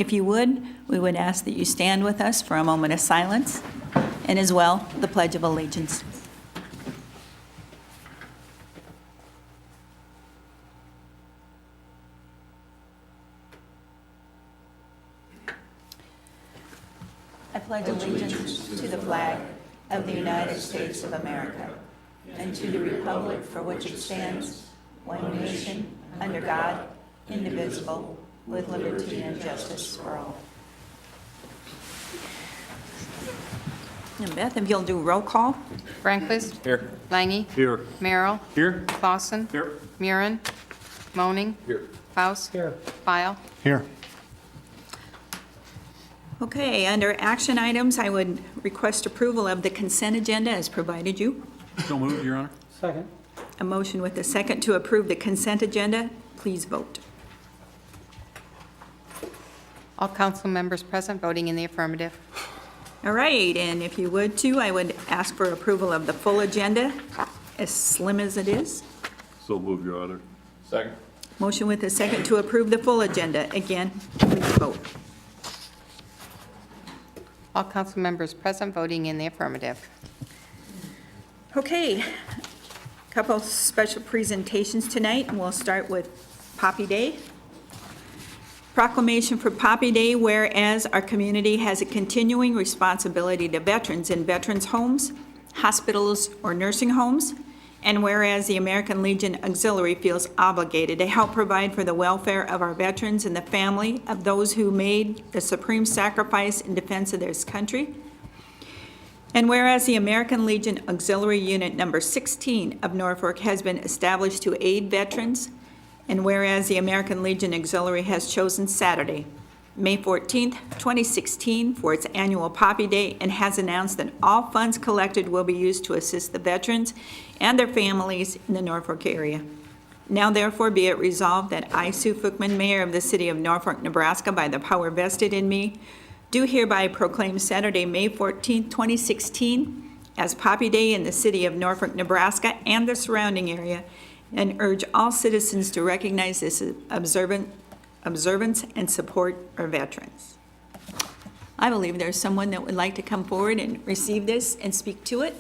If you would, we would ask that you stand with us for a moment of silence, and as well, the Pledge of Allegiance. I pledge allegiance to the flag of the United States of America and to the republic for which it stands, one nation, under God, indivisible, with liberty and justice for all. And Beth, if you'll do roll call. Franquist. Here. Langy. Here. Merrill. Here. Clausen. Here. Murin. Moaning. Here. Faust. Here. File. Here. Okay, under action items, I would request approval of the consent agenda as provided you. So moved, Your Honor. Second. A motion with a second to approve the consent agenda. Please vote. All council members present voting in the affirmative. All right, and if you would too, I would ask for approval of the full agenda, as slim as it is. So move, Your Honor. Second. Motion with a second to approve the full agenda. Again, please vote. All council members present voting in the affirmative. Okay, couple special presentations tonight, and we'll start with Poppy Day. Proclamation for Poppy Day, whereas our community has a continuing responsibility to veterans in veterans' homes, hospitals, or nursing homes, and whereas the American Legion Auxiliary feels obligated to help provide for the welfare of our veterans and the family of those who made the supreme sacrifice in defense of this country, and whereas the American Legion Auxiliary Unit Number 16 of Norfolk has been established to aid veterans, and whereas the American Legion Auxiliary has chosen Saturday, May 14th, 2016, for its annual Poppy Day, and has announced that all funds collected will be used to assist the veterans and their families in the Norfolk area. Now therefore be it resolved that I, Sue Fookman, Mayor of the City of Norfolk, Nebraska, by the power vested in me, do hereby proclaim Saturday, May 14th, 2016, as Poppy Day in the City of Norfolk, Nebraska, and the surrounding area, and urge all citizens to recognize this observance and support our veterans. I believe there's someone that would like to come forward and receive this and speak to it.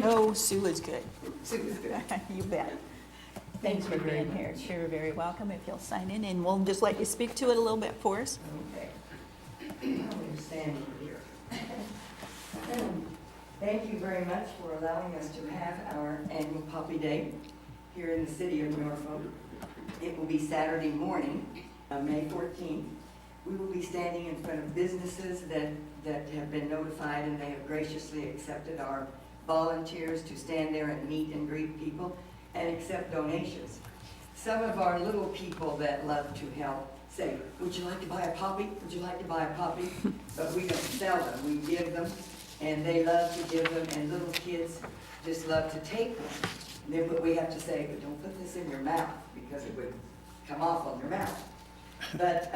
Oh, Sue is good. Sue is good. You bet. Thanks for being here. You're very welcome. If you'll sign in, and we'll just let you speak to it a little bit for us. Okay. I'm going to stand here. Thank you very much for allowing us to have our annual Poppy Day here in the city of Norfolk. It will be Saturday morning, May 14th. We will be standing in front of businesses that have been notified, and they have graciously accepted our volunteers to stand there and meet and greet people and accept donations. Some of our little people that love to help say, would you like to buy a poppy? Would you like to buy a poppy? But we don't sell them, we give them, and they love to give them, and little kids just love to take them. But we have to say, but don't put this in your mouth, because it would come off on your mouth. But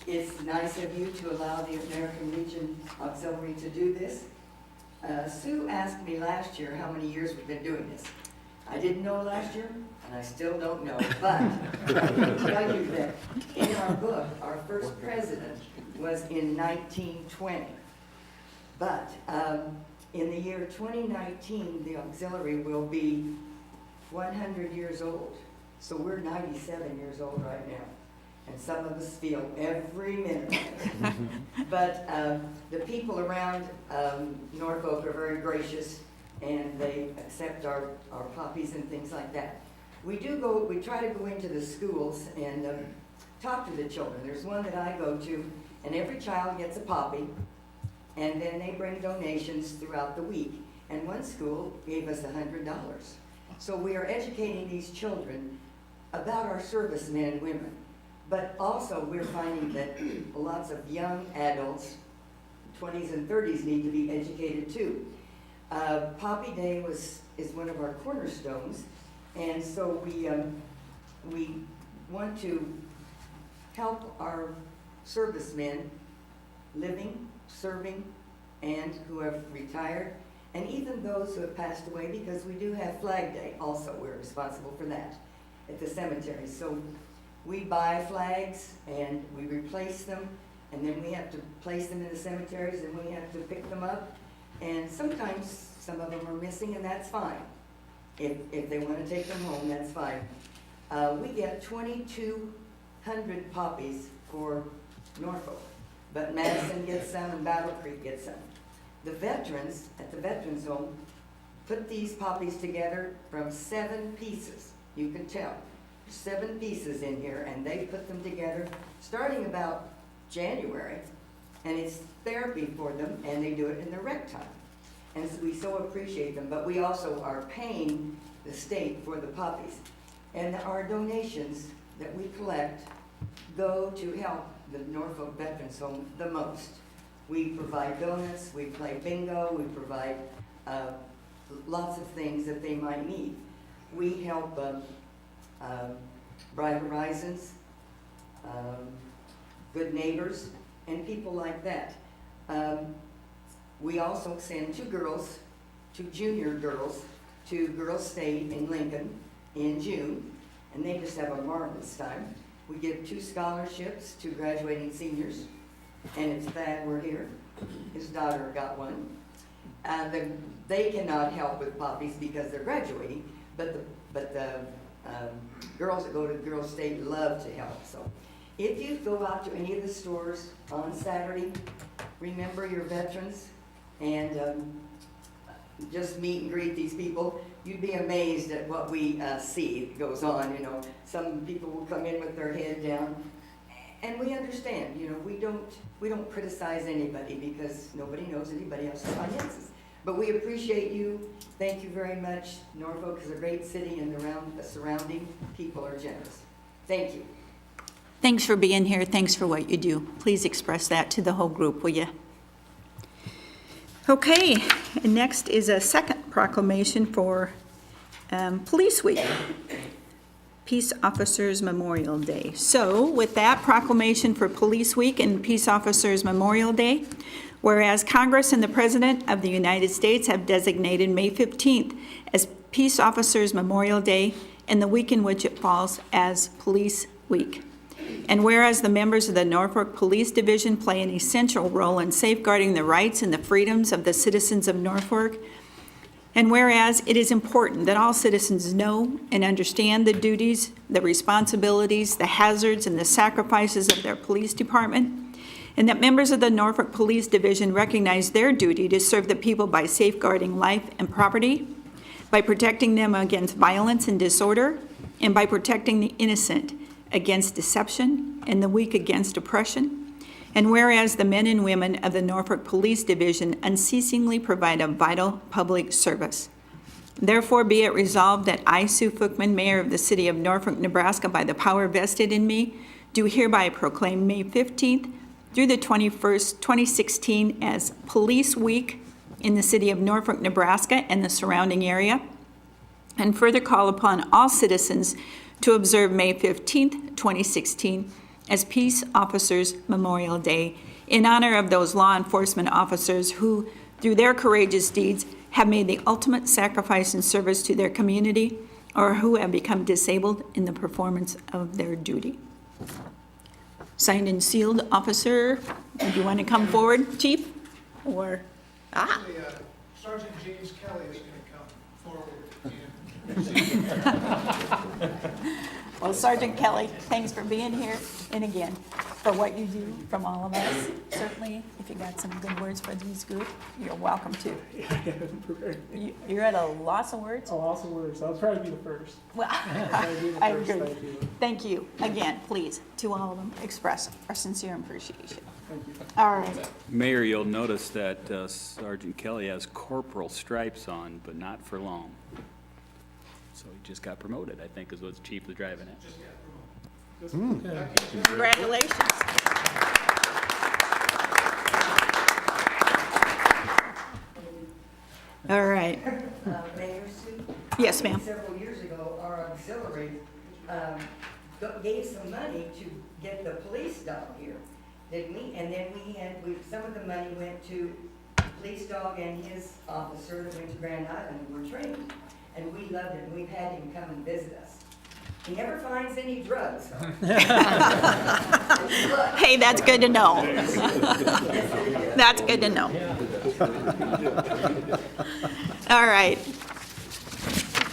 it's nice of you to allow the American Legion Auxiliary to do this. Sue asked me last year how many years we've been doing this. I didn't know last year, and I still don't know, but I can tell you that in our book, our first president was in 1920. But in the year 2019, the auxiliary will be 100 years old. So we're 97 years old right now. And some of us feel every minute. But the people around Norfolk are very gracious, and they accept our poppies and things like that. We try to go into the schools and talk to the children. There's one that I go to, and every child gets a poppy, and then they bring donations throughout the week. And one school gave us $100. So we are educating these children about our servicemen and women. But also we're finding that lots of young adults, 20s and 30s, need to be educated too. Poppy Day is one of our cornerstones, and so we want to help our servicemen living, serving, and who have retired, and even those who have passed away, because we do have Flag Day also. We're responsible for that. at the cemetery. So we buy flags and we replace them, and then we have to place them in the cemeteries, and we have to pick them up. And sometimes some of them are missing, and that's fine. If they want to take them home, that's fine. We get 2,200 poppies for Norfolk, but Madison gets some and Battle Creek gets some. The veterans at the Veterans Home put these poppies together from 7 pieces. You can tell, 7 pieces in here, and they put them together starting about January, and it's therapy for them, and they do it in their rec time. And so we so appreciate them, but we also are paying the state for the poppies. And our donations that we collect go to help the Norfolk Veterans Home the most. We provide donuts, we play bingo, we provide lots of things that they might need. We help Bright Horizons, Good Neighbors, and people like that. We also send 2 girls, 2 junior girls, to Girls State in Lincoln in June, and they just have a marvelous time. We give 2 scholarships to graduating seniors, and it's glad we're here. His daughter got one. They cannot help with poppies because they're graduating, but the girls that go to Girls State love to help. So if you go out to any of the stores on Saturday, remember your veterans and just meet and greet these people. You'd be amazed at what we see goes on. You know, some people will come in with their head down, and we understand. You know, we don't criticize anybody because nobody knows anybody else's finances. But we appreciate you. Thank you very much. Norfolk is a great city, and the surrounding people are generous. Thank you. Thanks for being here. Thanks for what you do. Please express that to the whole group, will you? Okay, and next is a second proclamation for Police Week, Peace Officers Memorial Day. So with that proclamation for Police Week and Peace Officers Memorial Day, whereas Congress and the President of the United States have designated May 15th as Peace Officers Memorial Day and the week in which it falls as Police Week. And whereas the members of the Norfolk Police Division play an essential role in safeguarding the rights and the freedoms of the citizens of Norfolk, and whereas it is important that all citizens know and understand the duties, the responsibilities, the hazards, and the sacrifices of their police department, and that members of the Norfolk Police Division recognize their duty to serve the people by safeguarding life and property, by protecting them against violence and disorder, and by protecting the innocent against deception and the weak against oppression. And whereas the men and women of the Norfolk Police Division unceasingly provide a vital public service. Therefore be it resolved that I, Sue Fookman, Mayor of the City of Norfolk, Nebraska, by the power vested in me, do hereby proclaim May 15th through the 21st, 2016 as Police Week in the City of Norfolk, Nebraska and the surrounding area, and further call upon all citizens to observe May 15th, 2016 as Peace Officers Memorial Day in honor of those law enforcement officers who, through their courageous deeds, have made the ultimate sacrifice in service to their community or who have become disabled in the performance of their duty. Signed and sealed, Officer, do you want to come forward, Chief? Or, Actually, Sergeant James Kelly is going to come forward. well, Sergeant Kelly, thanks for being here, and again, for what you do from all of us. Certainly, if you got some good words for these group, you're welcome to. You're at a loss of words? A loss of words. I'll try to be the first. Well, I agree. Thank you. Again, please, to all of them, express our sincere appreciation. Thank you. All right. Mayor, you'll notice that Sergeant Kelly has corporal stripes on, but not for long. So he just got promoted, I think, is what the chief is driving at. Congratulations. All right. Mayor Sue? Yes, ma'am. Several years ago, our auxiliary gave some money to get the police dog here, didn't we? And then some of the money went to the police dog and his officer that went to Grand Island and were trained. And we loved it, and we've had him come and visit us. He never finds any drugs. Hey, that's good to know. That's good to know. All right.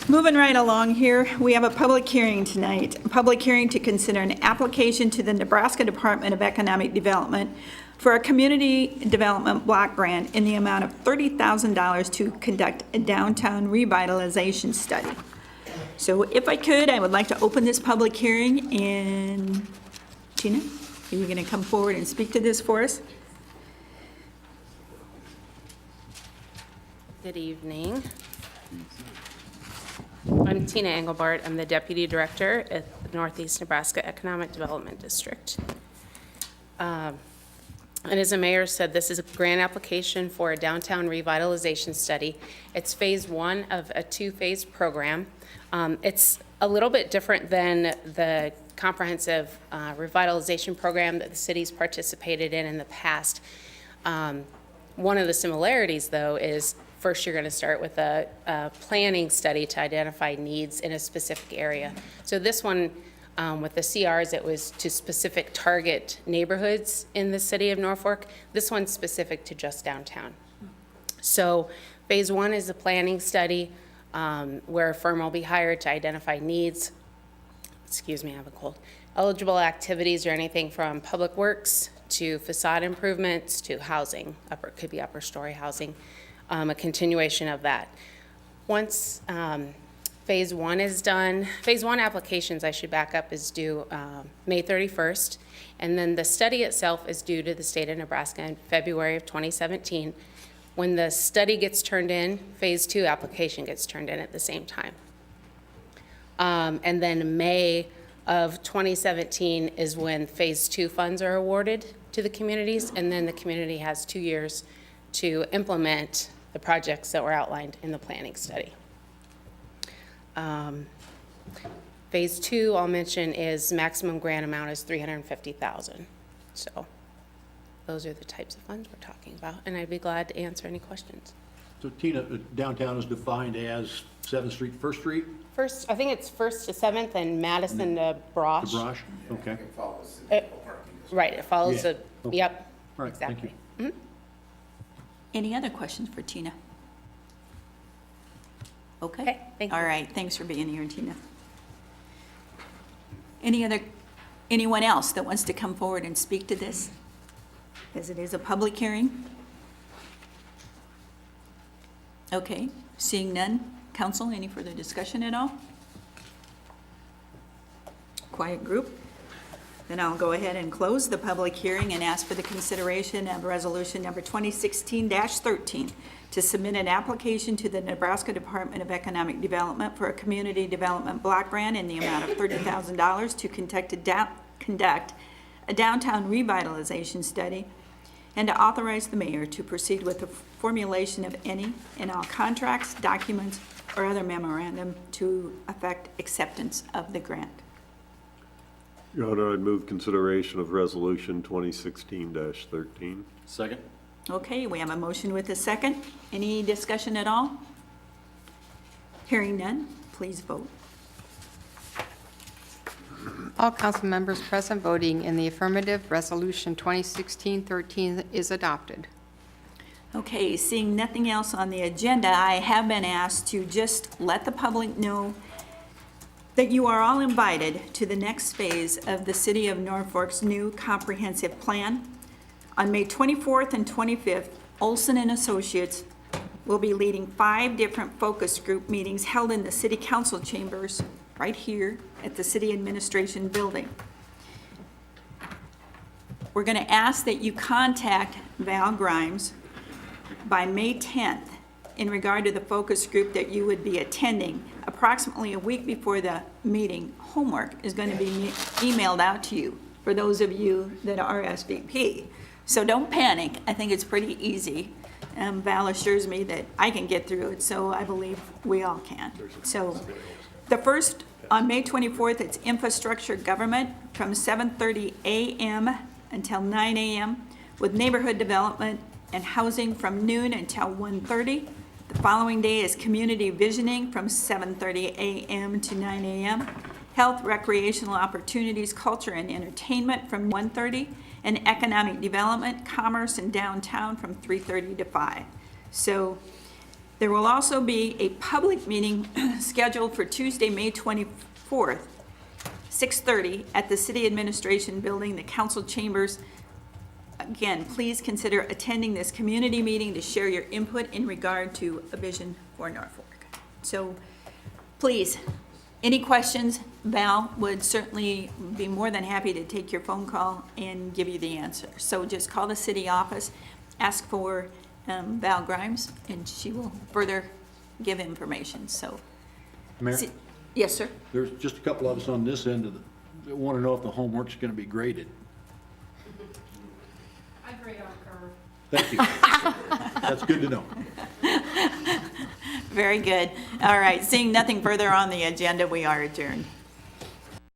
Moving right along here, we have a public hearing tonight. A public hearing to consider an application to the Nebraska Department of Economic Development for a community development block grant in the amount of $30,000 to conduct a downtown revitalization study. So if I could, I would like to open this public hearing, and Tina, are you going to come forward and speak to this for us? Good evening. I'm Tina Engelbart. I'm the Deputy Director at the Northeast Nebraska Economic Development District. And as the mayor said, this is a grant application for a downtown revitalization study. It's phase one of a two-phase program. It's a little bit different than the comprehensive revitalization program that the city's participated in the past. One of the similarities, though, is first you're going to start with a planning study to identify needs in a specific area. So this one, with the CRs, it was to specific target neighborhoods in the city of Norfolk. This one's specific to just downtown. So phase one is a planning study where a firm will be hired to identify needs. Excuse me, I have a cold. Eligible activities are anything from public works to facade improvements to housing. Could be upper story housing. A continuation of that. Once phase one is done, phase one applications, I should back up, is due May 31st. And then the study itself is due to the state of Nebraska in February of 2017. When the study gets turned in, phase two application gets turned in at the same time. And then May of 2017 is when phase two funds are awarded to the communities. And then the community has 2 years to implement the projects that were outlined in the planning study. Phase two, I'll mention, is maximum grant amount is $350,000. So those are the types of funds we're talking about, and I'd be glad to answer any questions. So Tina, downtown is defined as 7th Street, 1st Street, First, I think it's 1st to 7th and Madison to Brosh. the Brosh? Okay. Right, it follows Yeah. the, yep, All right, thank exactly. you. Any other questions for Tina? Okay. Okay, thank you. All right, thanks for being here, Tina. Anyone else that wants to come forward and speak to this? As it is a public hearing? Okay, seeing none. Council, any further discussion at all? Quiet group. Then I'll go ahead and close the public hearing and ask for the consideration of resolution number 2016-13 to submit an application to the Nebraska Department of Economic Development for a community development block grant in the amount of $30,000 to conduct a downtown revitalization study, and to authorize the mayor to proceed with the formulation of any and all contracts, documents, or other memorandum to effect acceptance of the grant. Your Honor, I move consideration of Resolution 2016-13. Second? Okay, we have a motion with a second. Any discussion at all? Hearing none, please vote. All council members present voting in the affirmative, Resolution 2016-13 is adopted. Okay, seeing nothing else on the agenda, I have been asked to just let the public know that you are all invited to the next phase of the City of Norfolk's new comprehensive plan. On May 24th and 25th, Olson and Associates will be leading 5 different focus group meetings held in the City Council chambers right here at the City Administration Building. We're going to ask that you contact Val Grimes by May 10th in regard to the focus group that you would be attending. Approximately a week before the meeting, homework is going to be emailed out to you for those of you that are RSVP. So don't panic. I think it's pretty easy. Val assures me that I can get through it, so I believe we all can. So the first, on May 24th, it's infrastructure government from 7:30 a.m. until 9 a.m. with neighborhood development and housing from noon until 1:30. The following day is community visioning from 7:30 a.m. to 9 a.m. health, recreational opportunities, culture, and entertainment from 1:30, and economic development, commerce, and downtown from 3:30 to 5. So there will also be a public meeting scheduled for Tuesday, May 24th, 6:30 at the City Administration Building, the council chambers. Again, please consider attending this community meeting to share your input in regard to a vision for Norfolk. So please, any questions, Val would certainly be more than happy to take your phone call and give you the answer. So just call the city office, ask for Val Grimes, and she will further give information. So, Mayor, yes, sir. there's just a couple of us on this end of the, that want to know if the homework's going to be graded. I grade on curve. Thank you. That's good to know. Very good. All right, seeing nothing further on the agenda, we are adjourned.